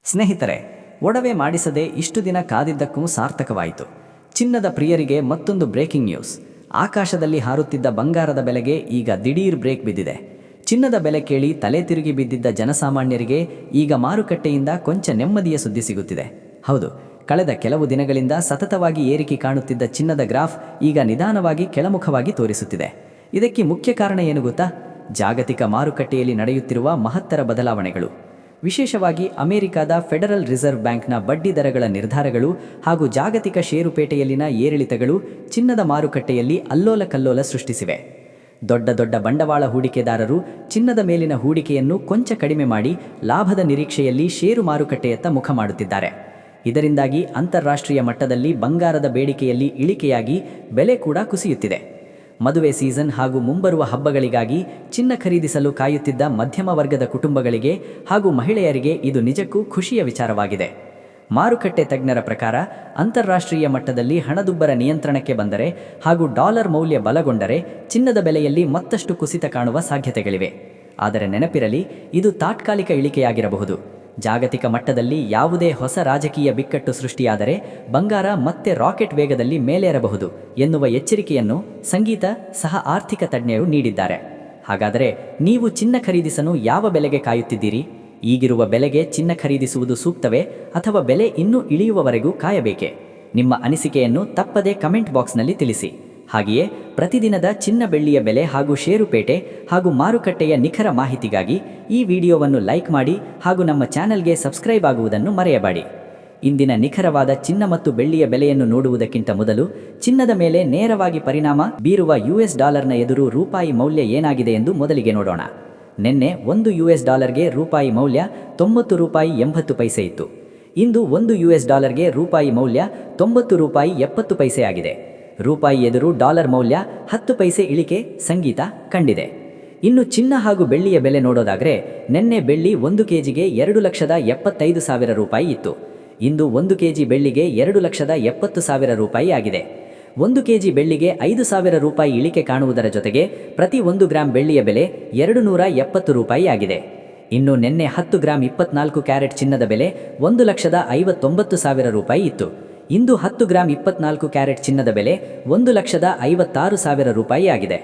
ಸ್ನೇಹಿತರೆ, ಒಡವೆ ಮಾಡಿಸದೆ ಇಷ್ಟು ದಿನ ಕಾದಿದ್ದಕ್ಕೂ ಸಾರ್ಥಕವಾಯಿತು. ಚಿನ್ನದ ಪ್ರಿಯರಿಗೆ ಮತ್ತೊಂದು ಬ್ರೇಕಿಂಗ್ ನ್ಯೂಸ್. ಆಕಾಶದಲ್ಲಿ ಹಾರುತ್ತಿದ್ದ ಬಂಗಾರದ ಬೆಲೆಗೆ ಈಗ ದಿಢೀರ್ ಬ್ರೇಕ್ ಬಿದ್ದಿದೆ. ಚಿನ್ನದ ಬೆಲೆ ಕೇಳಿ ತಲೆ ತಿರುಗಿ ಬಿದ್ದಿದ್ದ ಜನಸಾಮಾನ್ಯರಿಗೆ ಈಗ ಮಾರುಕಟ್ಟೆಯಿಂದ ಕೊಂಚ ನೆಮ್ಮದಿಯ ಸುದ್ದಿ ಸಿಗುತ್ತಿದೆ. ಹೌದು, ಕಳೆದ ಕೆಲವು ದಿನಗಳಿಂದ ಸತತವಾಗಿ ಏರಿಕೆ ಕಾಣುತ್ತಿದ್ದ ಚಿನ್ನದ ಗ್ರಾಫ್ ಈಗ ನಿಧಾನವಾಗಿ ಕೆಳಮುಖವಾಗಿ ತೋರಿಸುತ್ತಿದೆ. ಇದಕ್ಕೆ ಮುಖ್ಯ ಕಾರಣ ಏನು ಗೊತ್ತಾ? ಜಾಗತಿಕ ಮಾರುಕಟ್ಟೆಯಲ್ಲಿ ನಡೆಯುತ್ತಿರುವ ಮಹತ್ತರ ಬದಲಾವಣೆಗಳು. ವಿಶೇಷವಾಗಿ ಅಮೆರಿಕದ ಫೆಡರಲ್ ರಿಸರ್ವ್ ಬ್ಯಾಂಕ್ನ ಬಡ್ಡಿ ದರಗಳ ನಿರ್ಧಾರಗಳು ಹಾಗೂ ಜಾಗತಿಕ ಷೇರುಪೇಟೆಯಲ್ಲಿನ ಏರಿಳಿತಗಳು ಚಿನ್ನದ ಮಾರುಕಟ್ಟೆಯಲ್ಲಿ ಅಲ್ಲೋಲ ಕಲ್ಲೋಲ ಸೃಷ್ಟಿಸಿವೆ. ದೊಡ್ಡ ದೊಡ್ಡ ಬಂಡವಾಳ ಹೂಡಿಕೆದಾರರು ಚಿನ್ನದ ಮೇಲಿನ ಹೂಡಿಕೆಯನ್ನು ಕೊಂಚ ಕಡಿಮೆ ಮಾಡಿ ಲಾಭದ ನಿರೀಕ್ಷೆಯಲ್ಲಿ ಷೇರು ಮಾರುಕಟ್ಟೆಯತ್ತ ಮುಖ ಮಾಡುತ್ತಿದ್ದಾರೆ. ಇದರಿಂದಾಗಿ ಅಂತಾರಾಷ್ಟ್ರೀಯ ಮಟ್ಟದಲ್ಲಿ ಬಂಗಾರದ ಬೇಡಿಕೆಯಲ್ಲಿ ಇಳಿಕೆಯಾಗಿ ಬೆಲೆ ಕೂಡ ಕುಸಿಯುತ್ತಿದೆ. ಮದುವೆ ಸೀಸನ್ ಹಾಗೂ ಮುಂಬರುವ ಹಬ್ಬಗಳಿಗಾಗಿ ಚಿನ್ನ ಖರೀದಿಸಲು ಕಾಯುತ್ತಿದ್ದ ಮಧ್ಯಮ ವರ್ಗದ ಕುಟುಂಬಗಳಿಗೆ ಹಾಗೂ ಮಹಿಳೆಯರಿಗೆ ಇದು ನಿಜಕ್ಕೂ ಖುಷಿಯ ವಿಚಾರವಾಗಿದೆ. ಮಾರುಕಟ್ಟೆ ತಜ್ಞರ ಪ್ರಕಾರ ಅಂತಾರಾಷ್ಟ್ರೀಯ ಮಟ್ಟದಲ್ಲಿ ಹಣದುಬ್ಬರ ನಿಯಂತ್ರಣಕ್ಕೆ ಬಂದರೆ ಹಾಗೂ ಡಾಲರ್ ಮೌಲ್ಯ ಬಲಗೊಂಡರೆ ಚಿನ್ನದ ಬೆಲೆಯಲ್ಲಿ ಮತ್ತಷ್ಟು ಕುಸಿತ ಕಾಣುವ ಸಾಧ್ಯತೆಗಳಿವೆ. ಆದರೆ ನೆನಪಿರಲಿ, ಇದು ತಾತ್ಕಾಲಿಕ ಇಳಿಕೆಯಾಗಿರಬಹುದು. ಜಾಗತಿಕ ಮಟ್ಟದಲ್ಲಿ ಯಾವುದೇ ಹೊಸ ರಾಜಕೀಯ ಬಿಕ್ಕಟ್ಟು ಸೃಷ್ಟಿಯಾದರೆ ಬಂಗಾರ ಮತ್ತೆ ರಾಕೆಟ್ ವೇಗದಲ್ಲಿ ಮೇಲೇರಬಹುದು ಎನ್ನುವ ಎಚ್ಚರಿಕೆಯನ್ನು ಸಂಗೀತ ಸಹ ಆರ್ಥಿಕ ತಜ್ಞರು ನೀಡಿದ್ದಾರೆ. ಹಾಗಾದರೆ ನೀವು ಚಿನ್ನ ಖರೀದಿಸಲು ಯಾವ ಬೆಲೆಗೆ ಕಾಯುತ್ತಿದ್ದೀರಿ? ಈಗಿರುವ ಬೆಲೆಗೆ ಚಿನ್ನ ಖರೀದಿಸುವುದು ಸೂಕ್ತವೇ ಅಥವಾ ಬೆಲೆ ಇನ್ನೂ ಇಳಿಯುವವರೆಗೂ ಕಾಯಬೇಕೇ? ನಿಮ್ಮ ಅನಿಸಿಕೆಯನ್ನು ತಪ್ಪದೇ ಕಮೆಂಟ್ ಬಾಕ್ಸ್ನಲ್ಲಿ ತಿಳಿಸಿ. ಹಾಗೆಯೇ ಪ್ರತಿದಿನದ ಚಿನ್ನ ಬೆಳ್ಳಿಯ ಬೆಲೆ ಹಾಗೂ ಷೇರುಪೇಟೆ ಹಾಗೂ ಮಾರುಕಟ್ಟೆಯ ನಿಖರ ಮಾಹಿತಿಗಾಗಿ ಈ ವಿಡಿಯೋವನ್ನು ಲೈಕ್ ಮಾಡಿ ಹಾಗೂ ನಮ್ಮ ಚಾನೆಲ್ಗೆ ಸಬ್ಸ್ಕ್ರೈಬ್ ಆಗುವುದನ್ನು ಮರೆಯಬೇಡಿ. ಇಂದಿನ ನಿಖರವಾದ ಚಿನ್ನ ಮತ್ತು ಬೆಳ್ಳಿಯ ಬೆಲೆಯನ್ನು ನೋಡುವುದಕ್ಕಿಂತ ಮೊದಲು ಚಿನ್ನದ ಮೇಲೆ ನೇರವಾಗಿ ಪರಿಣಾಮ ಬೀರುವ US ಡಾಲರ್ನ ಎದುರು ರೂಪಾಯಿ ಮೌಲ್ಯ ಏನಾಗಿದೆ ಎಂದು ಮೊದಲಿಗೆ ನೋಡೋಣ. ನಿನ್ನೆ $1 ರೂಪಾಯಿ ಮೌಲ್ಯ 90 ರೂಪಾಯಿ 80 ಪೈಸೆ ಇತ್ತು. ಇಂದು $1 ಡಾಲರ್ಗೆ ರೂಪಾಯಿ ಮೌಲ್ಯ 90 ರೂಪಾಯಿ 70 ಪೈಸೆ ಆಗಿದೆ. ರೂಪಾಯಿ ಎದುರು ಡಾಲರ್ ಮೌಲ್ಯ 10 ಪೈಸೆ ಇಳಿಕೆ ಸಂಗೀತ ಕಂಡಿದೆ. ಇನ್ನು ಚಿನ್ನ ಹಾಗೂ ಬೆಳ್ಳಿಯ ಬೆಲೆ ನೋಡೋದಾದರೆ ನಿನ್ನೆ ಬೆಳ್ಳಿ 1 ಕೆಜಿಗೆ 2,75,000 ರೂಪಾಯಿ ಇತ್ತು. ಇಂದು 1 ಕೆಜಿ ಬೆಳ್ಳಿಗೆ 2,70,000 ರೂಪಾಯಿ ಆಗಿದೆ. 1 ಕೆಜಿ ಬೆಳ್ಳಿಗೆ 5,000 ರೂಪಾಯಿ ಇಳಿಕೆ ಕಾಣುವುದರ ಜೊತೆಗೆ ಪ್ರತಿ 1 ಗ್ರಾಂ ಬೆಳ್ಳಿಯ ಬೆಲೆ 270 ರೂಪಾಯಿ ಆಗಿದೆ. ಇನ್ನು ನಿನ್ನೆ 10 ಗ್ರಾಂ 24 ಕ್ಯಾರೆಟ್ ಚಿನ್ನದ ಬೆಲೆ 1,59,000 ರೂಪಾಯಿ ಇತ್ತು. ಇಂದು 10 ಗ್ರಾಂ 24 ಕ್ಯಾರೆಟ್ ಚಿನ್ನದ ಬೆಲೆ 1,56,000 ರೂಪಾಯಿ ಆಗಿದೆ.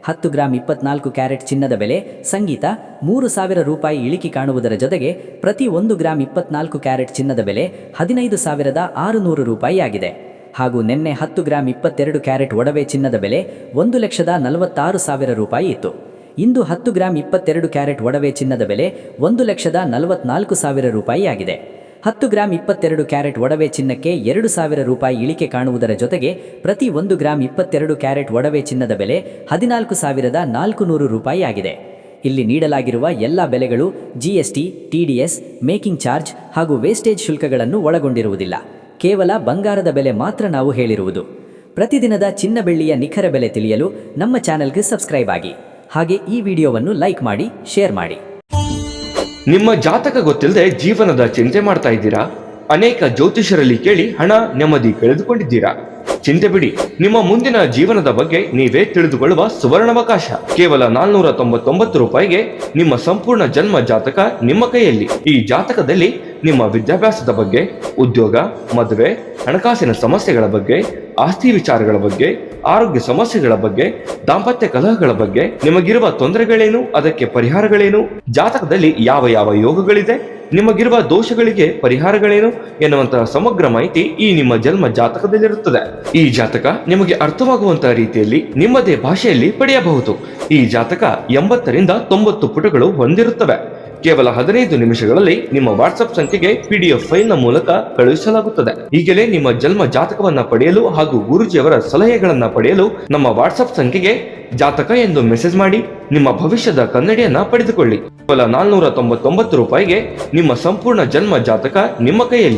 10 ಗ್ರಾಂ 24 ಕ್ಯಾರೆಟ್ ಚಿನ್ನದ ಬೆಲೆ ಸಂಗೀತ 3,000 ರೂಪಾಯಿ ಇಳಿಕೆ ಕಾಣುವುದರ ಜೊತೆಗೆ ಪ್ರತಿ 1 ಗ್ರಾಂ 24 ಕ್ಯಾರೆಟ್ ಚಿನ್ನದ ಬೆಲೆ 15,600 ರೂಪಾಯಿ ಆಗಿದೆ. ಹಾಗೂ ನಿನ್ನೆ 10 ಗ್ರಾಂ 22 ಕ್ಯಾರೆಟ್ ಒಡವೆ ಚಿನ್ನದ ಬೆಲೆ 1,46,000 ರೂಪಾಯಿ ಇತ್ತು. ಇಂದು 10 ಗ್ರಾಂ 22 ಕ್ಯಾರೆಟ್ ಒಡವೆ ಚಿನ್ನದ ಬೆಲೆ 1,44,000 ರೂಪಾಯಿ ಆಗಿದೆ. 10 ಗ್ರಾಂ 22 ಕ್ಯಾರೆಟ್ ಒಡವೆ ಚಿನ್ನಕ್ಕೆ 2,000 ರೂಪಾಯಿ ಇಳಿಕೆ ಕಾಣುವುದರ ಜೊತೆಗೆ ಪ್ರತಿ 1 ಗ್ರಾಂ 22 ಕ್ಯಾರೆಟ್ ಒಡವೆ ಚಿನ್ನದ ಬೆಲೆ 14,400 ರೂಪಾಯಿ ಆಗಿದೆ. ಇಲ್ಲಿ ನೀಡಲಾಗಿರುವ ಎಲ್ಲ ಬೆಲೆಗಳು GST, TDS, ಮೇಕಿಂಗ್ ಚಾರ್ಜ್ ಹಾಗೂ ವೇಸ್ಟೇಜ್ ಶುಲ್ಕಗಳನ್ನು ಒಳಗೊಂಡಿರುವುದಿಲ್ಲ. ಕೇವಲ ಬಂಗಾರದ ಬೆಲೆ ಮಾತ್ರ ನಾವು ಹೇಳಿರುವುದು. ಪ್ರತಿದಿನದ ಚಿನ್ನ ಬೆಳ್ಳಿಯ ನಿಖರ ಬೆಲೆ ತಿಳಿಯಲು ನಮ್ಮ ಚಾನೆಲ್ಗೆ ಸಬ್ಸ್ಕ್ರೈಬ್ ಆಗಿ. ಹಾಗೆ ಈ ವಿಡಿಯೋವನ್ನು ಲೈಕ್ ಮಾಡಿ, ಶೇರ್ ಮಾಡಿ. ನಿಮ್ಮ ಜಾತಕ ಗೊತ್ತಿಲ್ಲದೆ ಜೀವನದ ಚಿಂತೆ ಮಾಡ್ತಾ ಇದ್ದೀರಾ? ಅನೇಕ ಜ್ಯೋತಿಷರಲ್ಲಿ ಕೇಳಿ ಹಣ ನೆಮ್ಮದಿ ಕಳೆದುಕೊಂಡಿದ್ದೀರಾ? ಚಿಂತೆ ಬಿಡಿ, ನಿಮ್ಮ ಮುಂದಿನ ಜೀವನದ ಬಗ್ಗೆ ನೀವೇ ತಿಳಿದುಕೊಳ್ಳುವ ಸುವರ್ಣಾವಕಾಶ. ಕೇವಲ 499 ರೂಪಾಯಿಗೆ ನಿಮ್ಮ ಸಂಪೂರ್ಣ ಜನ್ಮ ಜಾತಕ ನಿಮ್ಮ ಕೈಯಲ್ಲಿ. ಈ ಜಾತಕದಲ್ಲಿ ನಿಮ್ಮ ವಿದ್ಯಾಭ್ಯಾಸದ ಬಗ್ಗೆ, ಉದ್ಯೋಗ, ಮದುವೆ, ಹಣಕಾಸಿನ ಸಮಸ್ಯೆಗಳ ಬಗ್ಗೆ, ಆಸ್ತಿ ವಿಚಾರಗಳ ಬಗ್ಗೆ, ಆರೋಗ್ಯ ಸಮಸ್ಯೆಗಳ ಬಗ್ಗೆ, ದಾಂಪತ್ಯ ಕಲಹಗಳ ಬಗ್ಗೆ, ನಿಮಗಿರುವ ತೊಂದರೆಗಳೇನು, ಅದಕ್ಕೆ ಪರಿಹಾರಗಳೇನು, ಜಾತಕದಲ್ಲಿ ಯಾವ ಯಾವ ಯೋಗಗಳಿದೆ, ನಿಮಗಿರುವ ದೋಷಗಳಿಗೆ ಪರಿಹಾರಗಳೇನು ಎನ್ನುವಂತಹ ಸಮಗ್ರ ಮಾಹಿತಿ ಈ ನಿಮ್ಮ ಜನ್ಮ ಜಾತಕದಲ್ಲಿರುತ್ತದೆ. ಈ ಜಾತಕ ನಿಮಗೆ ಅರ್ಥವಾಗುವಂತಹ ರೀತಿಯಲ್ಲಿ ನಿಮ್ಮದೇ ಭಾಷೆಯಲ್ಲಿ ಪಡೆಯಬಹುದು. ಈ ಜಾತಕ 80 ರಿಂದ 90 ಪುಟಗಳು ಹೊಂದಿರುತ್ತವೆ. ಕೇವಲ 15 ನಿಮಿಷಗಳಲ್ಲಿ ನಿಮ್ಮ ವಾಟ್ಸ್ಆಪ್ ಸಂಖ್ಯೆಗೆ PDF ಫೈಲ್ನ ಮೂಲಕ ಕಳುಹಿಸಲಾಗುತ್ತದೆ. ಈಗಲೇ ನಿಮ್ಮ ಜನ್ಮ ಜಾತಕವನ್ನ ಪಡೆಯಲು ಹಾಗೂ ಗುರುಜಿಯವರ ಸಲಹೆಗಳನ್ನ ಪಡೆಯಲು ನಮ್ಮ ವಾಟ್ಸ್ಆಪ್ ಸಂಖ್ಯೆಗೆ ಜಾತಕ ಎಂದು ಮೆಸೇಜ್ ಮಾಡಿ ನಿಮ್ಮ ಭವಿಷ್ಯದ ಕನ್ನಡಿಯನ್ನ ಪಡೆದುಕೊಳ್ಳಿ. ಕೇವಲ 499 ರೂಪಾಯಿಗೆ ನಿಮ್ಮ ಸಂಪೂರ್ಣ ಜನ್ಮ ಜಾತಕ ನಿಮ್ಮ ಕೈಯಲ್ಲಿ.